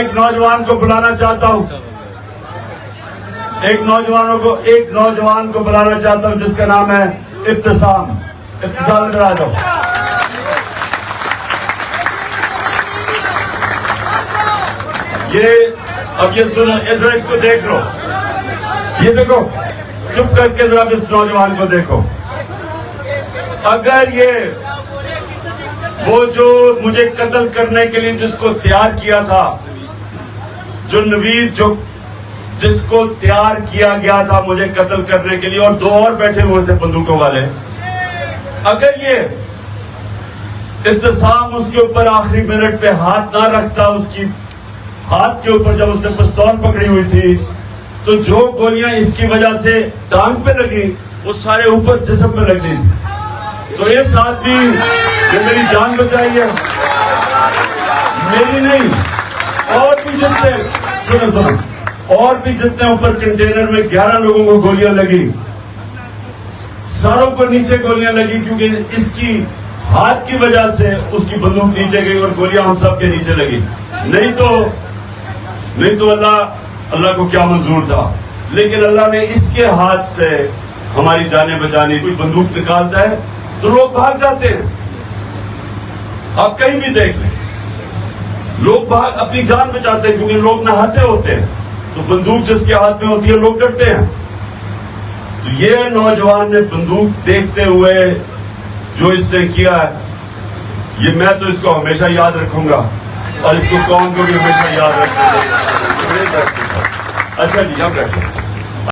एक नौजवान को बुलाना चाहता हूं, एक नौजवान को बुलाना चाहता हूं जिसका नाम है इब्तिसाम। इब्तिसाम इधर आ जाओ। ये सुनो, इधर इसको देख लो, ये देखो, चुप करके जरा इस नौजवान को देखो। अगर ये वो जो मुझे कत्ल करने के लिए जिसको तैयार किया था, जो नवीद जिसको तैयार किया गया था मुझे कत्ल करने के लिए, और दो और बैठे हुए थे बंदूकों वाले, अगर ये इब्तिसाम उसके ऊपर आखिरी मिनट पे हाथ ना रखता, उसकी हाथ के ऊपर जब उसने पिस्तौल पकड़ी हुई थी, तो जो गोलियां इसकी वजह से टांग पे लगी वो सारे ऊपर जिस्म पे लगनी थी। तो ये आदमी ने मेरी जान बचाई है, मेरी नहीं, और भी जितने सुनो और भी जितने ऊपर कंटेनर में 11 लोगों को गोलियां लगी, सारों को नीचे गोलियां लगी, क्योंकि इसकी हाथ की वजह से उसकी बंदूक नीचे गई और गोलियां हम सब के नीचे लगी। नहीं तो अल्लाह को क्या मंजूर था, लेकिन अल्लाह ने इसके हाथ से हमारी जानें बचानी। कोई बंदूक निकालता है तो लोग भाग जाते हैं, आप कहीं भी देख लें, लोग अपनी जान बचाते हैं, क्योंकि लोग नहाते होते हैं, तो बंदूक जिसके हाथ में होती है लोग डरते हैं। तो ये नौजवान ने बंदूक देखते हुए जो इसने किया है, ये मैं तो इसको हमेशा याद रखूंगा, और इसको कौन को भी हमेशा याद रखूंगा। अच्छा जी, आप बैठो।